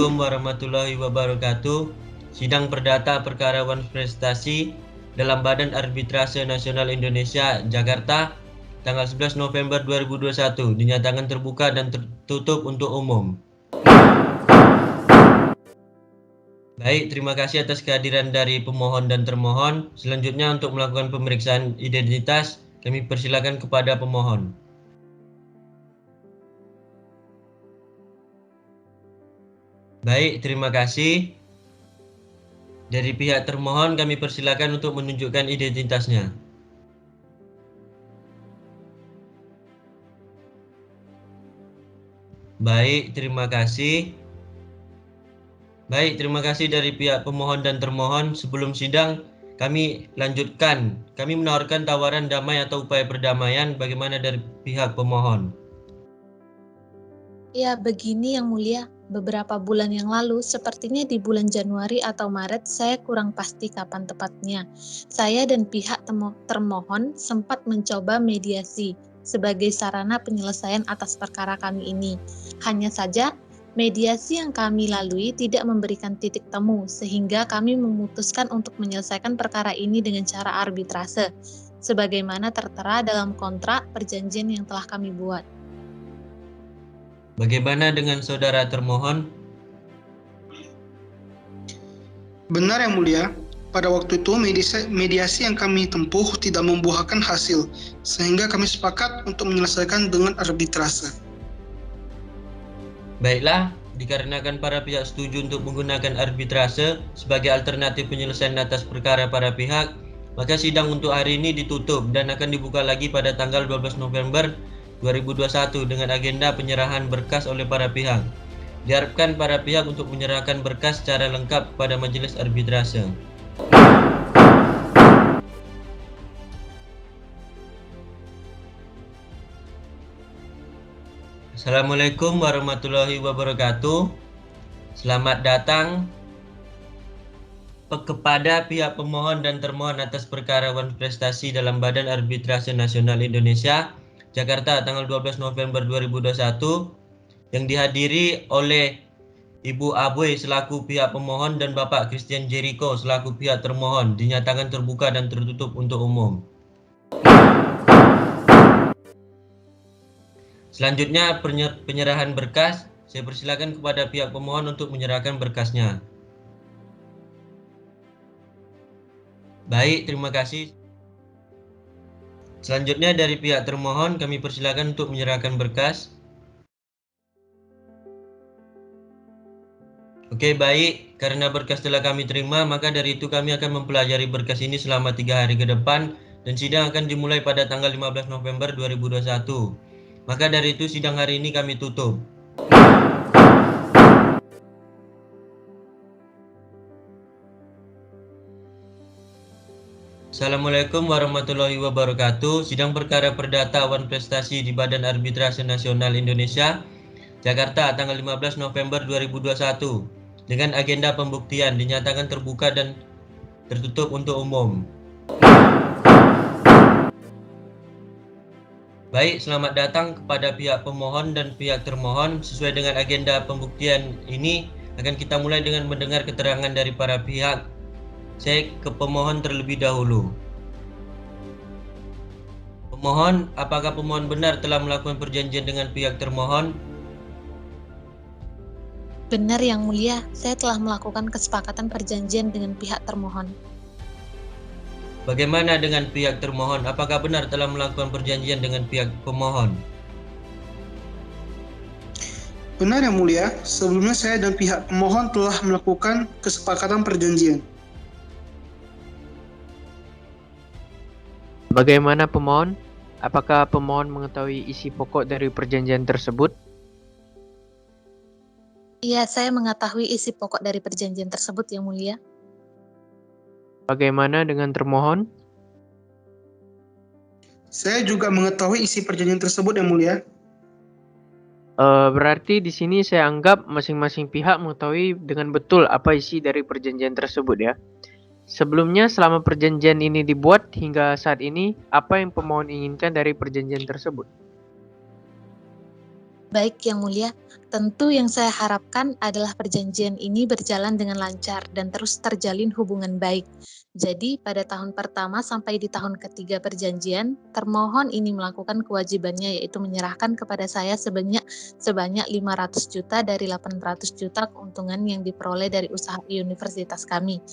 Assalamualaikum warahmatullahi wabarakatuh. Sidang perdata perkara wan prestasi dalam Badan Arbitrase Nasional Indonesia, Jakarta, tanggal 11 November 2021, dinyatakan terbuka dan tertutup untuk umum. Baik, terima kasih atas kehadiran dari pemohon dan termohon. Selanjutnya untuk melakukan pemeriksaan identitas, kami persilakan kepada pemohon. Baik, terima kasih. Dari pihak termohon kami persilakan untuk menunjukkan identitasnya. Baik, terima kasih. Baik, terima kasih dari pihak pemohon dan termohon. Sebelum sidang, kami lanjutkan. Kami menawarkan tawaran damai atau upaya perdamaian. Bagaimana dari pihak pemohon? Ya, begini Yang Mulia. Beberapa bulan yang lalu, sepertinya di bulan Januari atau Maret, saya kurang pasti kapan tepatnya. Saya dan pihak termohon sempat mencoba mediasi sebagai sarana penyelesaian atas perkara kami ini. Hanya saja, mediasi yang kami lalui tidak memberikan titik temu, sehingga kami memutuskan untuk menyelesaikan perkara ini dengan cara arbitrase, sebagaimana tertera dalam kontrak perjanjian yang telah kami buat. Bagaimana dengan saudara termohon? Benar Yang Mulia, pada waktu itu mediasi yang kami tempuh tidak membuahkan hasil, sehingga kami sepakat untuk menyelesaikan dengan arbitrase. Baiklah, dikarenakan para pihak setuju untuk menggunakan arbitrase sebagai alternatif penyelesaian atas perkara para pihak, maka sidang untuk hari ini ditutup dan akan dibuka lagi pada tanggal 12 November 2021 dengan agenda penyerahan berkas oleh para pihak. Diharapkan para pihak untuk menyerahkan berkas secara lengkap kepada majelis arbitrase. Assalamualaikum warahmatullahi wabarakatuh. Selamat datang kepada pihak pemohon dan termohon atas perkara wan prestasi dalam Badan Arbitrase Nasional Indonesia, Jakarta, tanggal 12 November 2021, yang dihadiri oleh Ibu Aboy selaku pihak pemohon dan Bapak Christian Jericho selaku pihak termohon, dinyatakan terbuka dan tertutup untuk umum. Selanjutnya penyerahan berkas. Saya persilakan kepada pihak pemohon untuk menyerahkan berkasnya. Baik, terima kasih. Selanjutnya dari pihak termohon kami persilakan untuk menyerahkan berkas. Oke, baik. Karena berkas telah kami terima, maka dari itu kami akan mempelajari berkas ini selama 3 hari ke depan dan sidang akan dimulai pada tanggal 15 November 2021. Maka dari itu sidang hari ini kami tutup. Assalamualaikum warahmatullahi wabarakatuh. Sidang perkara perdata wan prestasi di Badan Arbitrase Nasional Indonesia, Jakarta, tanggal 15 November 2021 dengan agenda pembuktian dinyatakan terbuka dan tertutup untuk umum. Baik, selamat datang kepada pihak pemohon dan pihak termohon. Sesuai dengan agenda pembuktian ini akan kita mulai dengan mendengar keterangan dari para pihak. Saya ke pemohon terlebih dahulu. Pemohon, apakah pemohon benar telah melakukan perjanjian dengan pihak termohon? Benar Yang Mulia, saya telah melakukan kesepakatan perjanjian dengan pihak termohon. Bagaimana dengan pihak termohon? Apakah benar telah melakukan perjanjian dengan pihak pemohon? Benar Yang Mulia, sebelumnya saya dan pihak pemohon telah melakukan kesepakatan perjanjian. Bagaimana pemohon? Apakah pemohon mengetahui isi pokok dari perjanjian tersebut? Iya, saya mengetahui isi pokok dari perjanjian tersebut, Yang Mulia. Bagaimana dengan termohon? Saya juga mengetahui isi perjanjian tersebut Yang Mulia. Berarti di sini saya anggap masing-masing pihak mengetahui dengan betul apa isi dari perjanjian tersebut ya. Sebelumnya, selama perjanjian ini dibuat hingga saat ini, apa yang pemohon inginkan dari perjanjian tersebut? Baik Yang Mulia, tentu yang saya harapkan adalah perjanjian ini berjalan dengan lancar dan terus terjalin hubungan baik. Jadi, pada tahun pertama sampai di tahun ketiga perjanjian, termohon ini melakukan kewajibannya yaitu menyerahkan kepada saya sebanyak 500 juta dari 800 juta keuntungan yang diperoleh dari usaha universitas kami.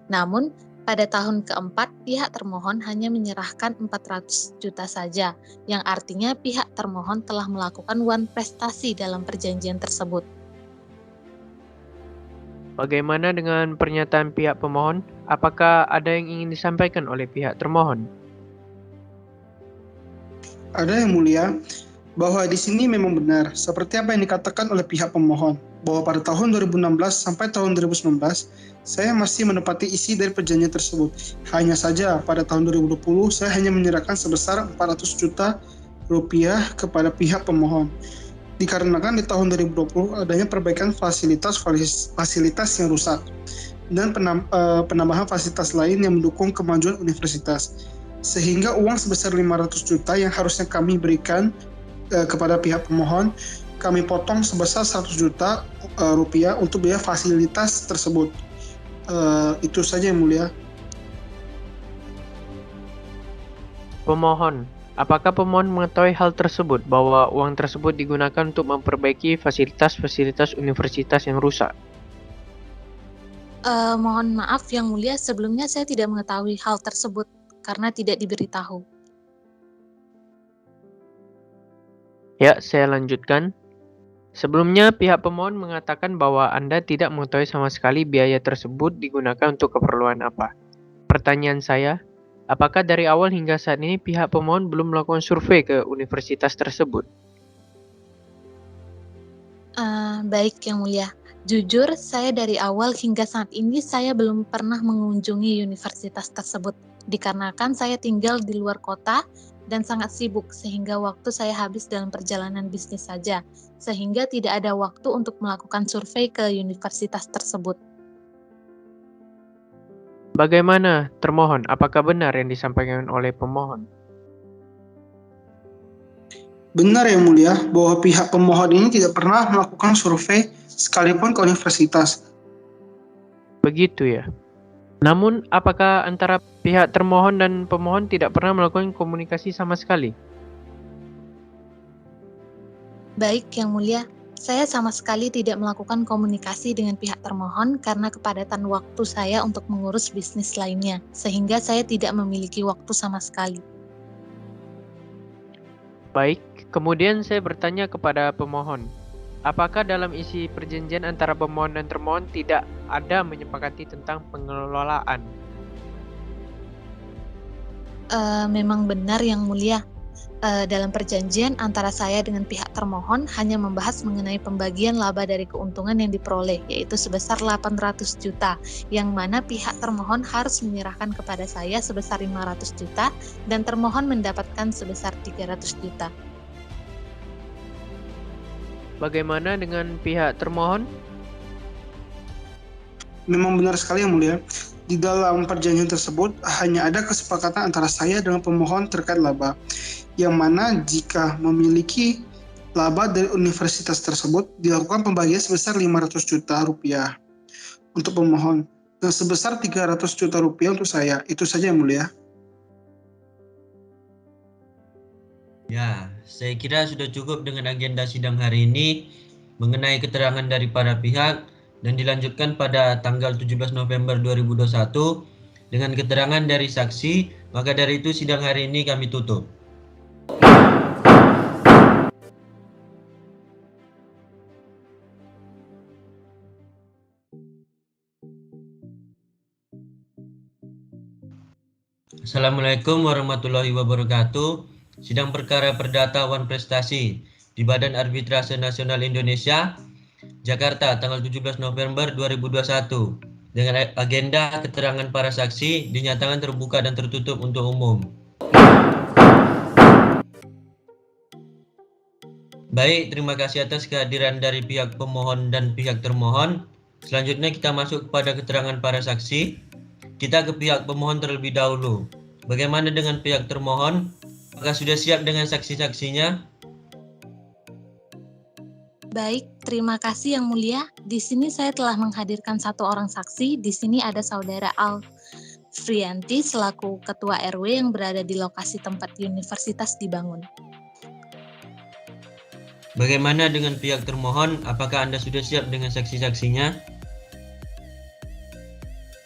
Namun, pada tahun keempat, pihak termohon hanya menyerahkan 400 juta saja, yang artinya pihak termohon telah melakukan prestasi dalam perjanjian tersebut. Bagaimana dengan pernyataan pihak pemohon? Apakah ada yang ingin disampaikan oleh pihak termohon? Ada Yang Mulia, bahwa di sini memang benar, seperti apa yang dikatakan oleh pihak pemohon, bahwa pada tahun 2016 sampai tahun 2019, saya masih menepati isi dari perjanjian tersebut. Hanya saja pada tahun 2020, saya hanya menyerahkan sebesar 400 juta rupiah kepada pihak pemohon. Dikarenakan di tahun 2020 adanya perbaikan fasilitas yang rusak dan penambahan fasilitas lain yang mendukung kemajuan universitas. Sehingga uang sebesar 500 juta yang harusnya kami berikan kepada pihak pemohon, kami potong sebesar 100 juta rupiah untuk biaya fasilitas tersebut. Itu saja Yang Mulia. Pemohon, apakah pemohon mengetahui hal tersebut, bahwa uang tersebut digunakan untuk memperbaiki fasilitas-fasilitas universitas yang rusak? Mohon maaf Yang Mulia, sebelumnya saya tidak mengetahui hal tersebut karena tidak diberitahu. Ya, saya lanjutkan. Sebelumnya, pihak pemohon mengatakan bahwa Anda tidak mengetahui sama sekali biaya tersebut digunakan untuk keperluan apa. Pertanyaan saya, apakah dari awal hingga saat ini pihak pemohon belum melakukan survei ke universitas tersebut? Baik Yang Mulia, jujur saya dari awal hingga saat ini saya belum pernah mengunjungi universitas tersebut, dikarenakan saya tinggal di luar kota dan sangat sibuk sehingga waktu saya habis dalam perjalanan bisnis saja, sehingga tidak ada waktu untuk melakukan survei ke universitas tersebut. Bagaimana, termohon? Apakah benar yang disampaikan oleh pemohon? Benar Yang Mulia, bahwa pihak pemohon ini tidak pernah melakukan survei sekalipun ke universitas. Begitu ya. Namun, apakah antara pihak termohon dan pemohon tidak pernah melakukan komunikasi sama sekali? Baik Yang Mulia, saya sama sekali tidak melakukan komunikasi dengan pihak termohon karena kepadatan waktu saya untuk mengurus bisnis lainnya, sehingga saya tidak memiliki waktu sama sekali. Baik, kemudian saya bertanya kepada pemohon, apakah dalam isi perjanjian antara pemohon dan termohon tidak ada menyepakati tentang pengelolaan? Memang benar Yang Mulia. Dalam perjanjian antara saya dengan pihak termohon hanya membahas mengenai pembagian laba dari keuntungan yang diperoleh, yaitu sebesar 800 juta, yang mana pihak termohon harus menyerahkan kepada saya sebesar 500 juta dan termohon mendapatkan sebesar 300 juta. Bagaimana dengan pihak termohon? Memang benar sekali Yang Mulia. Di dalam perjanjian tersebut hanya ada kesepakatan antara saya dengan pemohon terkait laba, yang mana jika memiliki laba dari universitas tersebut dilakukan pembagian sebesar 500 juta rupiah untuk pemohon dan sebesar 300 juta rupiah untuk saya. Itu saja Yang Mulia. Ya, saya kira sudah cukup dengan agenda sidang hari ini mengenai keterangan dari para pihak dan dilanjutkan pada tanggal 17 November 2021 dengan keterangan dari saksi. Maka dari itu sidang hari ini kami tutup. Assalamualaikum warahmatullahi wabarakatuh. Sidang perkara perdata Wan Prestasi di Badan Arbitrase Nasional Indonesia, Jakarta, tanggal 17 November 2021 dengan agenda keterangan para saksi dinyatakan terbuka dan tertutup untuk umum. Baik, terima kasih atas kehadiran dari pihak pemohon dan pihak termohon. Selanjutnya kita masuk kepada keterangan para saksi. Kita ke pihak pemohon terlebih dahulu. Bagaimana dengan pihak termohon? Apakah sudah siap dengan saksi-saksinya? Baik, terima kasih Yang Mulia. Di sini saya telah menghadirkan satu orang saksi. Di sini ada Saudara Alfrianti selaku Ketua RW yang berada di lokasi tempat universitas dibangun. Bagaimana dengan pihak termohon? Apakah Anda sudah siap dengan saksi-saksinya?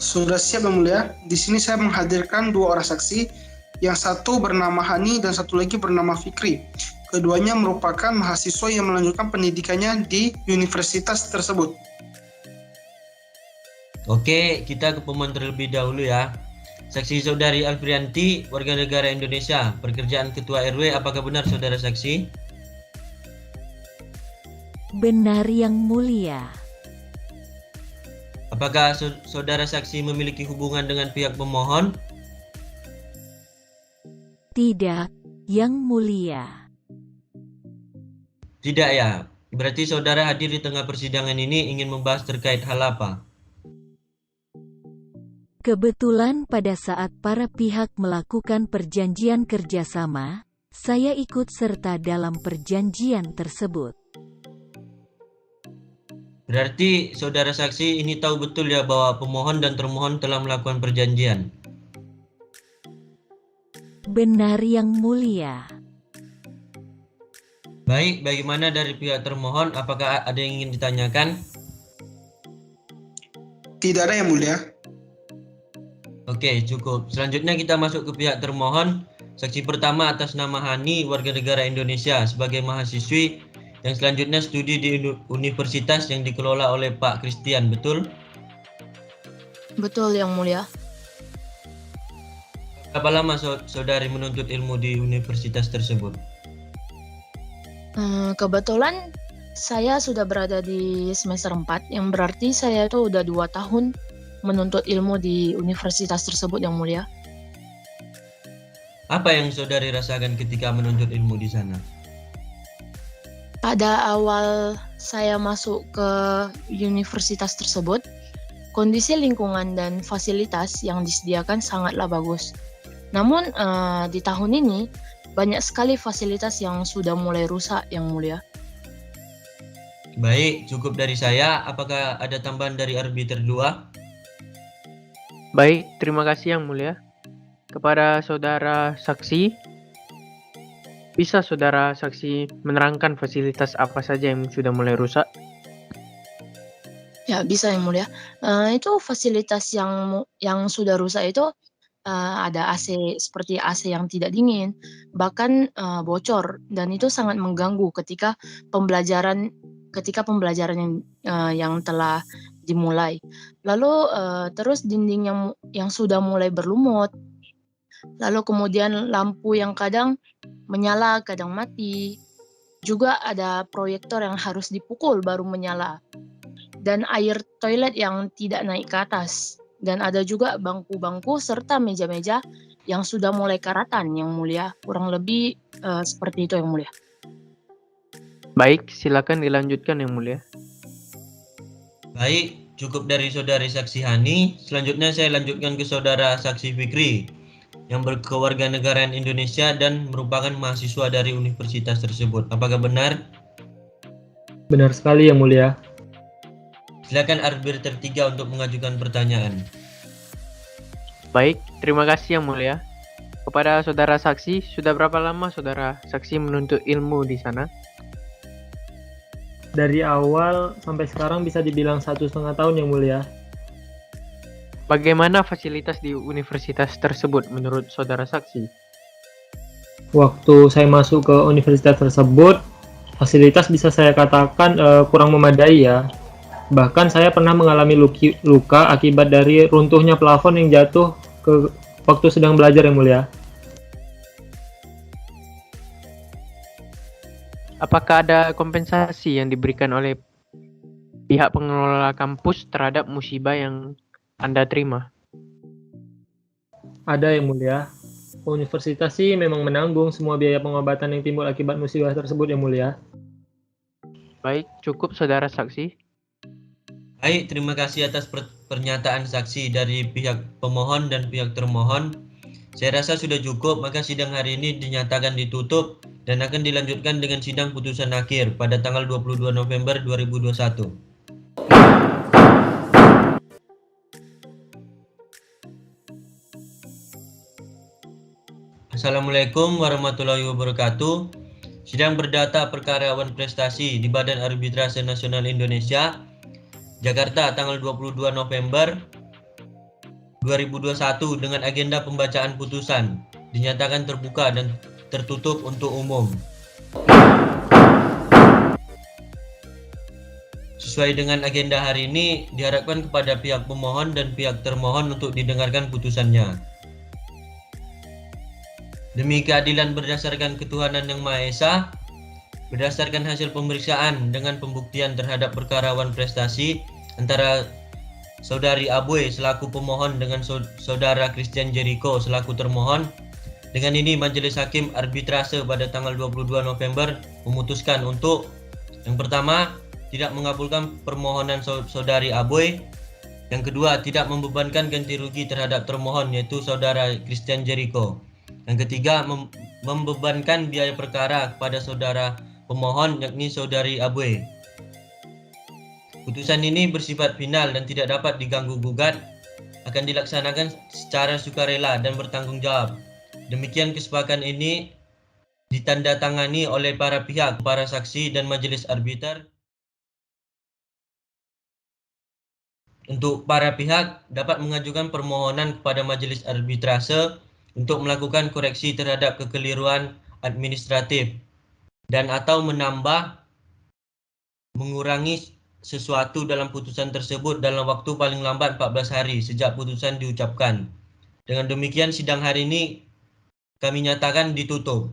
Sudah siap Yang Mulia. Di sini saya menghadirkan dua orang saksi, yang satu bernama Hani dan satu lagi bernama Fikri. Keduanya merupakan mahasiswa yang melanjutkan pendidikannya di universitas tersebut. Oke, kita ke pemohon terlebih dahulu ya. Saksi Saudari Alfrianti, warga negara Indonesia, pekerjaan Ketua RW, apakah benar Saudara saksi? Benar Yang Mulia. Apakah Saudara saksi memiliki hubungan dengan pihak pemohon? Tidak, Yang Mulia. Tidak ya. Berarti Saudara hadir di tengah persidangan ini ingin membahas terkait hal apa? Kebetulan pada saat para pihak melakukan perjanjian kerjasama, saya ikut serta dalam perjanjian tersebut. Berarti Saudara saksi ini tahu betul ya bahwa pemohon dan termohon telah melakukan perjanjian. Benar Yang Mulia. Baik, bagaimana dari pihak termohon? Apakah ada yang ingin ditanyakan? Tidak ada Yang Mulia. Oke, cukup. Selanjutnya kita masuk ke pihak termohon. Saksi pertama atas nama Hani, warga negara Indonesia, sebagai mahasiswi yang selanjutnya studi di universitas yang dikelola oleh Pak Christian, betul? Betul Yang Mulia. Berapa lama saudari menuntut ilmu di universitas tersebut? Kebetulan saya sudah berada di semester 4, yang berarti saya itu udah 2 tahun menuntut ilmu di universitas tersebut Yang Mulia. Apa yang saudari rasakan ketika menuntut ilmu di sana? Pada awal saya masuk ke universitas tersebut, kondisi lingkungan dan fasilitas yang disediakan sangatlah bagus. Namun di tahun ini banyak sekali fasilitas yang sudah mulai rusak Yang Mulia. Baik, cukup dari saya. Apakah ada tambahan dari arbiter 2? Baik, terima kasih Yang Mulia. Kepada Saudara saksi, bisa Saudara saksi menerangkan fasilitas apa saja yang sudah mulai rusak? Ya, bisa Yang Mulia. Itu fasilitas yang sudah rusak itu ada AC, seperti AC yang tidak dingin, bahkan bocor, dan itu sangat mengganggu ketika pembelajaran yang telah dimulai. Lalu terus dinding yang sudah mulai berlumut, lalu kemudian lampu yang kadang menyala, kadang mati. Juga ada proyektor yang harus dipukul baru menyala. Dan air toilet yang tidak naik ke atas. Dan ada juga bangku-bangku serta meja-meja yang sudah mulai karatan Yang Mulia. Kurang lebih seperti itu Yang Mulia. Baik, silakan dilanjutkan Yang Mulia. Baik, cukup dari saudari saksi Hani. Selanjutnya saya lanjutkan ke saudara saksi Fikri yang berkewarganegaraan Indonesia dan merupakan mahasiswa dari universitas tersebut. Apakah benar? Benar sekali Yang Mulia. Silakan arbiter 3 untuk mengajukan pertanyaan. Baik, terima kasih Yang Mulia. Kepada Saudara saksi, sudah berapa lama Saudara saksi menuntut ilmu di sana? Dari awal sampai sekarang bisa dibilang 1,5 tahun Yang Mulia. Bagaimana fasilitas di universitas tersebut menurut Saudara saksi? Waktu saya masuk ke universitas tersebut, fasilitas bisa saya katakan kurang memadai ya. Bahkan saya pernah mengalami luka akibat dari runtuhnya plafon yang jatuh waktu sedang belajar Yang Mulia. Apakah ada kompensasi yang diberikan oleh pihak pengelola kampus terhadap musibah yang Anda terima? Ada Yang Mulia. Universitas sih memang menanggung semua biaya pengobatan yang timbul akibat musibah tersebut Yang Mulia. Baik, cukup Saudara saksi. Baik, terima kasih atas pernyataan saksi dari pihak pemohon dan pihak termohon. Saya rasa sudah cukup, maka sidang hari ini dinyatakan ditutup dan akan dilanjutkan dengan sidang putusan akhir pada tanggal 22 November 2021. Assalamualaikum warahmatullahi wabarakatuh. Sidang perdata perkara awan prestasi di Badan Arbitrase Nasional Indonesia, Jakarta, tanggal 22 November 2021 dengan agenda pembacaan putusan dinyatakan terbuka dan tertutup untuk umum. Sesuai dengan agenda hari ini, diharapkan kepada pihak pemohon dan pihak termohon untuk didengarkan putusannya. Demi keadilan berdasarkan ketuhanan yang Maha Esa, berdasarkan hasil pemeriksaan dengan pembuktian terhadap perkara awan prestasi antara Saudari Aboe selaku pemohon dengan Saudara Christian Jericho selaku termohon, dengan ini Majelis Hakim Arbitrase pada tanggal 22 November memutuskan untuk yang pertama, tidak mengabulkan permohonan Saudari Aboe. Yang kedua, tidak membebankan ganti rugi terhadap termohon yaitu Saudara Christian Jericho. Yang ketiga, membebankan biaya perkara kepada saudara pemohon yakni Saudari Aboe. Putusan ini bersifat final dan tidak dapat diganggu gugat, akan dilaksanakan secara sukarela dan bertanggung jawab. Demikian kesepakatan ini ditandatangani oleh para pihak, para saksi dan majelis arbiter. Untuk para pihak dapat mengajukan permohonan kepada majelis arbitrase untuk melakukan koreksi terhadap kekeliruan administratif dan atau menambah, mengurangi sesuatu dalam putusan tersebut dalam waktu paling lambat 14 hari sejak putusan diucapkan. Dengan demikian sidang hari ini kami nyatakan ditutup.